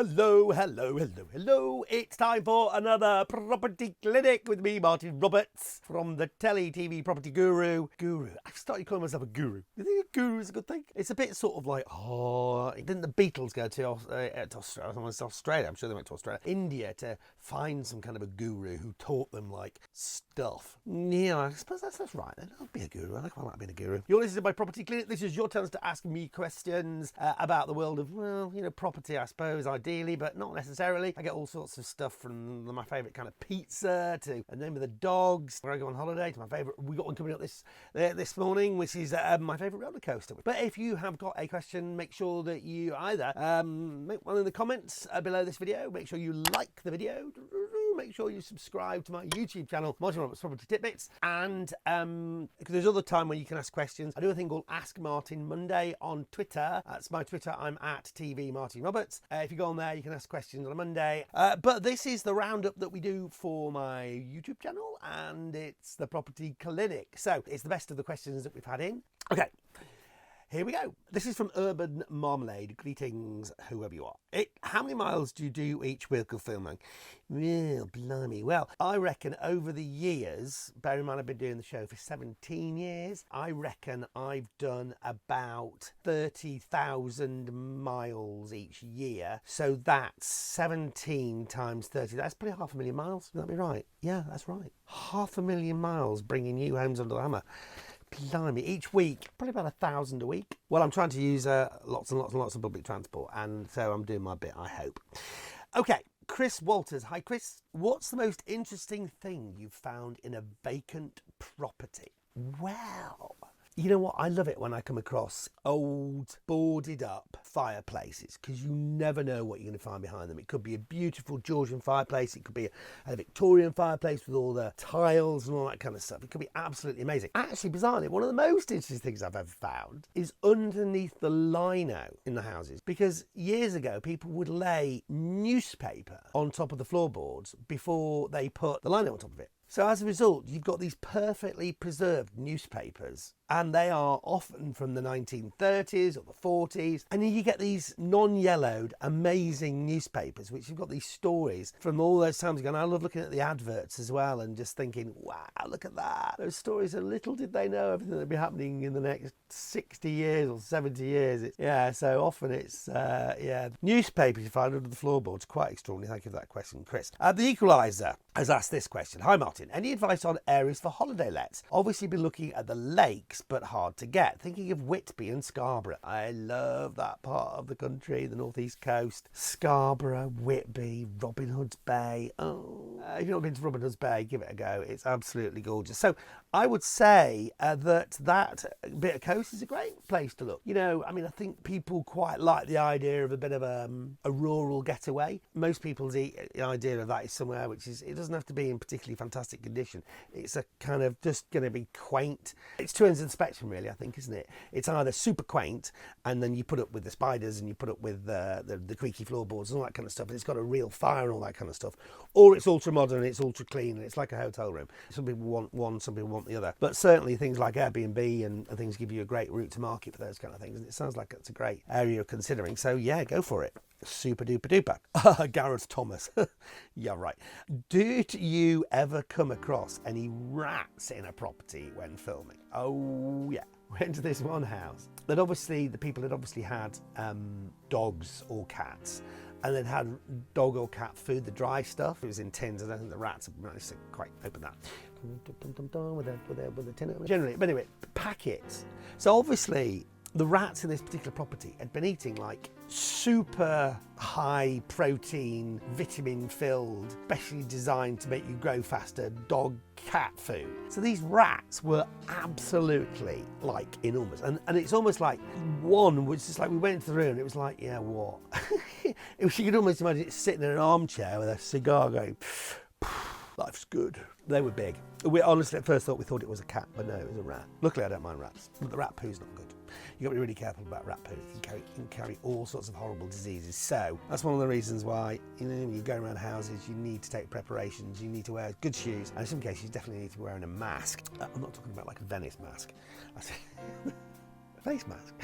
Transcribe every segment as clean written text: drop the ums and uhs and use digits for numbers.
Hello, hello, hello, hello. It's time for another property clinic with me, Martin Roberts, from the telly TV property guru. I've started calling myself a guru. You think a guru is a good thing? It's a bit sort of like, didn't the Beatles go to Australia? I'm sure they went to Australia. India to find some kind of a guru who taught them like stuff. Yeah, I suppose that's right then. I'll be a guru. I quite like being a guru. You're listening to my property clinic. This is your chance to ask me questions about the world of, property, I suppose, ideally, but not necessarily. I get all sorts of stuff from my favourite kind of pizza to the name of the dogs where I go on holiday to my favourite. We got one coming up this morning, which is my favourite roller coaster. But if you have got a question, make sure that you either make one in the comments below this video. Make sure you like the video. Make sure you subscribe to my YouTube channel, Martin Roberts Property Tidbits, and there's other time when you can ask questions. I do a thing called Ask Martin Monday on Twitter. That's my Twitter. I'm at TV Martin Roberts. If you go on there, you can ask questions on a Monday. But this is the roundup that we do for my YouTube channel, and it's the property clinic. So it's the best of the questions that we've had in. Okay. Here we go. This is from Urban Marmalade. Greetings, whoever you are. How many miles do you do each week of filming? Well, blimey. Well, I reckon over the years, bear in mind I've been doing the show for 17 years, I reckon I've done about 30,000 miles each year. So that's 17 times 30. That's probably 500,000 miles. Would that be right? Yeah, that's right. 500,000 miles bringing new homes under the hammer. Blimey, each week, probably about 1,000 a week. Well, I'm trying to use lots and lots of public transport, and so I'm doing my bit, I hope. Okay, Chris Walters. Hi, Chris. What's the most interesting thing you've found in a vacant property? Well, you know what? I love it when I come across old, boarded up fireplaces, because you never know what you're going to find behind them. It could be a beautiful Georgian fireplace. It could be a Victorian fireplace with all the tiles and all that kind of stuff. It could be absolutely amazing. Actually, bizarrely, one of the most interesting things I've ever found is underneath the lino in the houses, because years ago, people would lay newspaper on top of the floorboards before they put the lino on top of it. So as a result, you've got these perfectly preserved newspapers, and they are often from the 1930s or the 40s. And you get these non-yellowed, amazing newspapers, which have got these stories from all those times ago. And I love looking at the adverts as well and just thinking, wow, look at that. Those stories, and little did they know everything that would be happening in the next 60 years or 70 years. So often it's, newspapers you find under the floorboards. Quite extraordinary. Thank you for that question, Chris. The Equalizer has asked this question. Hi, Martin. Any advice on areas for holiday lets? Obviously been looking at the lakes, but hard to get. Thinking of Whitby and Scarborough. I love that part of the country, the northeast coast. Scarborough, Whitby, Robin Hood's Bay. Oh, if you've not been to Robin Hood's Bay, give it a go. It's absolutely gorgeous. So I would say that bit of coast is a great place to look. I think people quite like the idea of a bit of a rural getaway. Most people's idea of that is somewhere which is, it doesn't have to be in particularly fantastic condition. It's a kind of just going to be quaint. It's two ends of the spectrum, really, I think, isn't it? It's either super quaint, and then you put up with the spiders and you put up with the creaky floorboards and all that kind of stuff, and it's got a real fire and all that kind of stuff, or it's ultra modern and it's ultra clean and it's like a hotel room. Some people want one, some people want the other. But certainly things like Airbnb and things give you a great route to market for those kind of things, and it sounds like it's a great area you're considering. So yeah, go for it. Super duper duper. Gareth Thomas. Yeah, right. Did you ever come across any rats in a property when filming? Oh yeah. Went to this one house that the people had obviously had dogs or cats, and they'd had dog or cat food, the dry stuff. It was in tins. I don't think the rats have managed to quite open that with a tin. Generally, but anyway, packets. So obviously the rats in this particular property had been eating like super high protein, vitamin filled, specially designed to make you grow faster dog cat food. So these rats were absolutely like enormous. And it's almost like one was just like, we went into the room and it was like, yeah, what? You could almost imagine it sitting in an armchair with a cigar going, life's good. They were big. We honestly at first thought it was a cat, but no, it was a rat. Luckily I don't mind rats, but the rat poo's not good. You've got to be really careful about rat poo. It can carry all sorts of horrible diseases. So that's one of the reasons why, when you go around houses, you need to take preparations. You need to wear good shoes, and in some cases, you definitely need to be wearing a mask. I'm not talking about like a Venice mask. Face mask.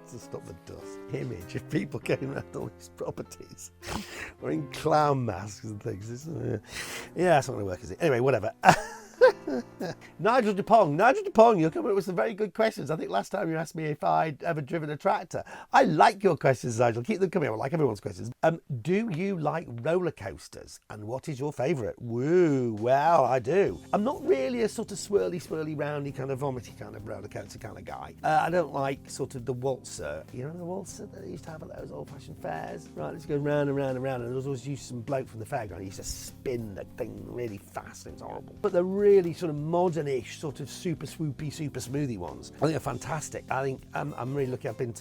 To stop the dust. Image of people going around all these properties wearing clown masks and things. Yeah, that's not going to work, is it? Anyway, whatever. Nigel Dupong, you're coming up with some very good questions. I think last time you asked me if I'd ever driven a tractor. I like your questions, Nigel. Keep them coming. I like everyone's questions. Do you like roller coasters? And what is your favourite? Woo, well, I do. I'm not really a sort of swirly, roundy kind of vomity kind of roller coaster kind of guy. I don't like sort of the waltzer. You know the waltzer that they used to have at those old-fashioned fairs? Right, let's go round and round and round. And there was always used some bloke from the fairground. He used to spin the thing really fast. It's horrible. But the really sort of modernish, sort of super swoopy, super smoothie ones, I think are fantastic. I think I'm really lucky. I went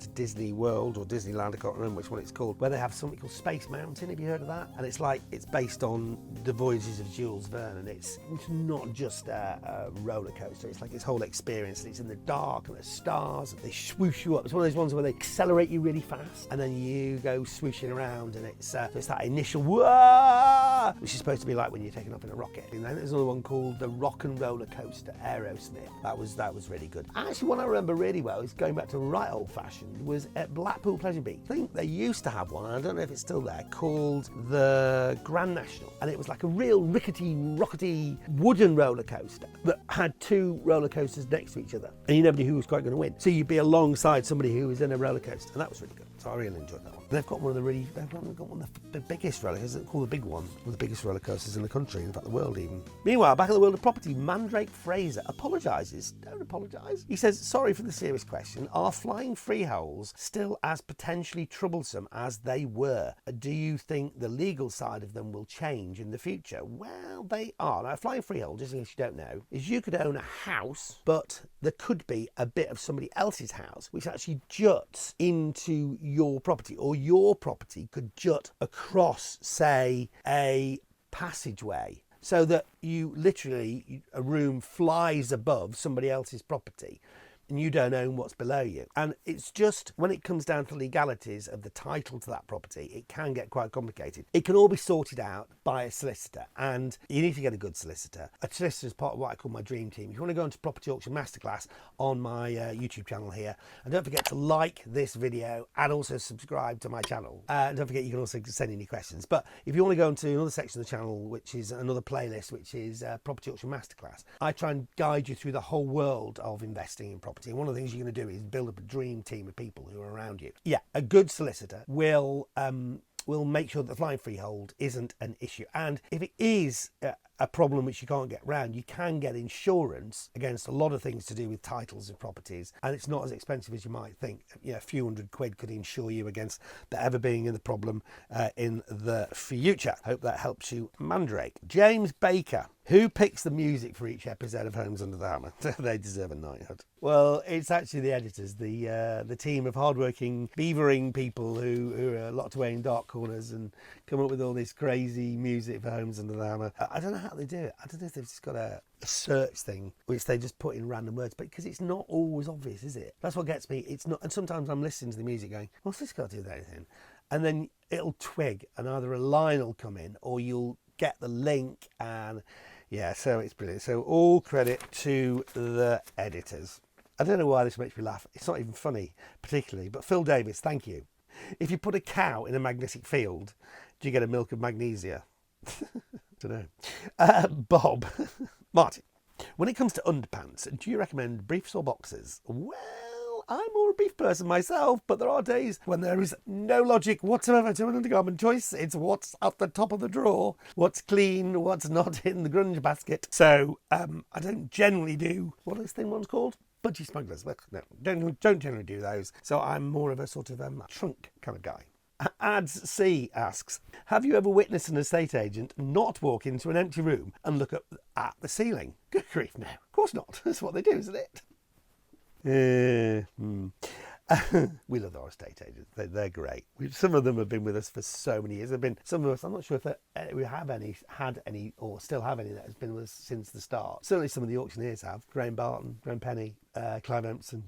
to Disney World or Disneyland, I can't remember which one it's called, where they have something called Space Mountain. Have you heard of that? And it's based on the voyages of Jules Verne, and it's not just a roller coaster. It's like this whole experience. It's in the dark and there's stars and they swoosh you up. It's one of those ones where they accelerate you really fast and then you go swooshing around, and it's that initial whoa, which is supposed to be like when you're taking off in a rocket. And then there's another one called the Rock and Roller Coaster Aerosmith. That was really good. Actually, one I remember really well is going back to right old fashioned was at Blackpool Pleasure Beach. I think they used to have one, and I don't know if it's still there, called the Grand National, and it was like a real rickety, rockety wooden roller coaster that had two roller coasters next to each other, and you never knew who was quite going to win. So you'd be alongside somebody who was in a roller coaster, and that was really good. So I really enjoyed that one. They've got one of the biggest roller coasters, called the big one of the biggest roller coasters in the country, in fact the world even. Meanwhile, back in the world of property, Mandrake Fraser apologises. Don't apologise. He says, sorry for the serious question. Are flying freeholds still as potentially troublesome as they were? Do you think the legal side of them will change in the future? Well, they are. Now, flying freehold, just in case you don't know, is you could own a house, but there could be a bit of somebody else's house which actually juts into your property, or your property could jut across, say, a passageway, so that you literally, a room flies above somebody else's property and you don't own what's below you. And it's just, when it comes down to legalities of the title to that property, it can get quite complicated. It can all be sorted out by a solicitor, and you need to get a good solicitor. A solicitor is part of what I call my dream team. If you want to go into Property Auction Masterclass on my YouTube channel here, and don't forget to like this video and also subscribe to my channel. And don't forget, you can also send any questions. But if you want to go into another section of the channel, which is another playlist, which is Property Auction Masterclass, I try and guide you through the whole world of investing in property. And one of the things you're going to do is build up a dream team of people who are around you. Yeah, a good solicitor will make sure that the flying freehold isn't an issue. And if it is a problem which you can't get round, you can get insurance against a lot of things to do with titles of properties, and it's not as expensive as you might think. You know, a few £100 could insure you against that ever being in the problem in the future. Hope that helps you, Mandrake. James Baker. Who picks the music for each episode of Homes Under the Hammer? They deserve a knighthood. Well, it's actually the editors, the team of hardworking, beavering people who are locked away in dark corners and come up with all this crazy music for Homes Under the Hammer. I don't know how they do it. I don't know if they've just got a search thing which they just put in random words, but because it's not always obvious, is it? That's what gets me. It's not. And sometimes I'm listening to the music going, what's this got to do with anything? And then it'll twig, and either a line will come in or you'll get the link, and yeah, so it's brilliant. So all credit to the editors. I don't know why this makes me laugh. It's not even funny particularly, but Phil Davis, thank you. If you put a cow in a magnetic field, do you get a milk of magnesia? Don't know. Bob, Martin, when it comes to underpants, do you recommend briefs or boxers? Well, I'm more a beef person myself, but there are days when there is no logic whatsoever to an undergarment choice. It's what's at the top of the drawer, what's clean, what's not in the grunge basket. So I don't generally do, what is this thing one's called? Budgie smugglers. Well, no, don't generally do those. So I'm more of a sort of trunk kind of guy. Ads C asks, have you ever witnessed an estate agent not walk into an empty room and look up at the ceiling? Good grief, no. Of course not. That's what they do, isn't it? We love our estate agents. They're great. Some of them have been with us for so many years. There have been some of us, I'm not sure if we have had any or still have any that has been with us since the start. Certainly some of the auctioneers have. Graham Barton, Graham Penny, Clive Empson.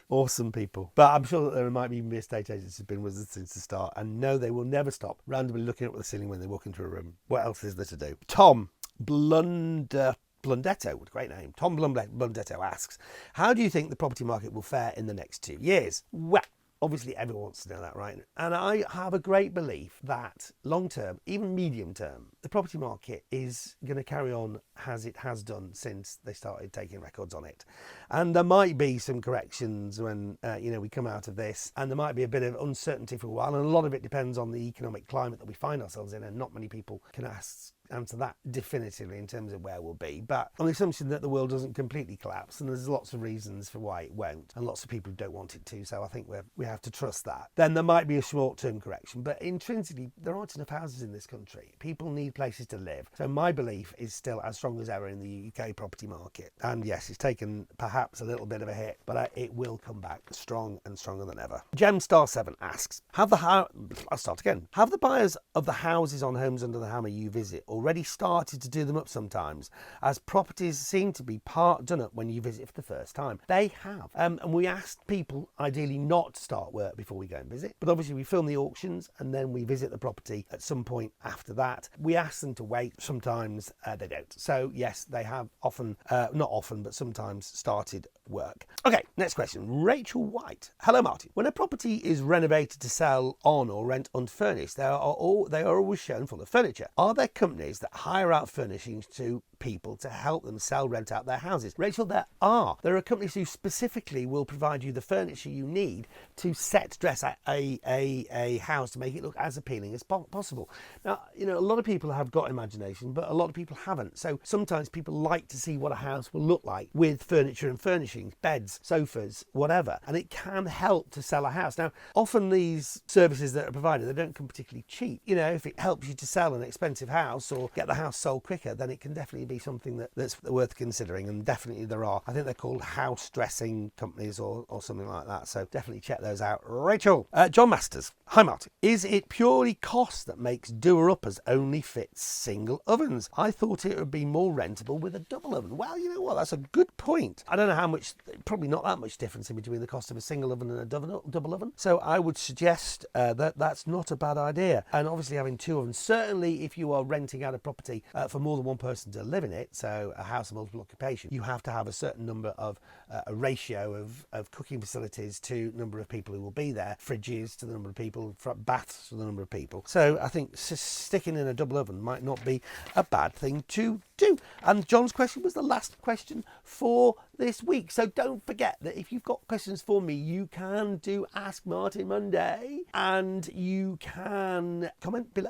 Awesome people. But I'm sure that there might even be estate agents who've been with us since the start. And no, they will never stop randomly looking up at the ceiling when they walk into a room. What else is there to do? Tom Blunder Blundetto, what a great name. Tom Blundetto asks, how do you think the property market will fare in the next 2 years? Well, obviously everyone wants to know that, right? And I have a great belief that long term, even medium term, the property market is going to carry on as it has done since they started taking records on it. And there might be some corrections when we come out of this, and there might be a bit of uncertainty for a while, and a lot of it depends on the economic climate that we find ourselves in, and not many people can answer that definitively in terms of where we'll be, but on the assumption that the world doesn't completely collapse, and there's lots of reasons for why it won't, and lots of people don't want it to, so I think we have to trust that. Then there might be a short-term correction, but intrinsically there aren't enough houses in this country. People need places to live, so my belief is still as strong as ever in the UK property market. And yes, it's taken perhaps a little bit of a hit, but it will come back strong and stronger than ever. Gemstar7 asks, have the buyers of the houses on Homes Under the Hammer you visit already started to do them up sometimes, as properties seem to be part done up when you visit for the first time? They have, and we asked people ideally not to start work before we go and visit, but obviously we film the auctions and then we visit the property at some point after that. We ask them to wait. Sometimes they don't. So yes, they have often, not often, but sometimes started work. Okay, next question. Rachel White. Hello Martin. When a property is renovated to sell on or rent unfurnished, they are always shown full of furniture. Are there companies that hire out furnishings to people to help them rent out their houses? Rachel, there are. There are companies who specifically will provide you the furniture you need to dress a house to make it look as appealing as possible. Now, a lot of people have got imagination, but a lot of people haven't. So sometimes people like to see what a house will look like with furniture and furnishings, beds, sofas, whatever, and it can help to sell a house. Now, often these services that are provided, they don't come particularly cheap. If it helps you to sell an expensive house or get the house sold quicker, then it can definitely be something that's worth considering, and definitely there are. I think they're called house dressing companies or something like that, so definitely check those out. Rachel. John Masters. Hi Martin. Is it purely cost that makes doer-uppers only fit single ovens? I thought it would be more rentable with a double oven. Well, you know what, that's a good point. I don't know how much, probably not that much difference in between the cost of a single oven and a double oven, so I would suggest that's not a bad idea. And obviously having two ovens, certainly if you are renting out a property for more than one person to live in it, so a house of multiple occupation, you have to have a certain number of a ratio of cooking facilities to number of people who will be there, fridges to the number of people, baths to the number of people. So I think sticking in a double oven might not be a bad thing to do. And John's question was the last question for this week, so don't forget that if you've got questions for me, you can do Ask Martin Monday, and you can comment below,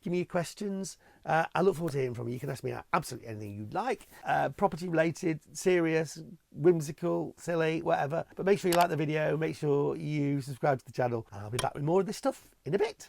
give me your questions. I look forward to hearing from you. You can ask me absolutely anything you'd like, property related, serious, whimsical, silly, whatever. But make sure you like the video, make sure you subscribe to the channel, and I'll be back with more of this stuff in a bit.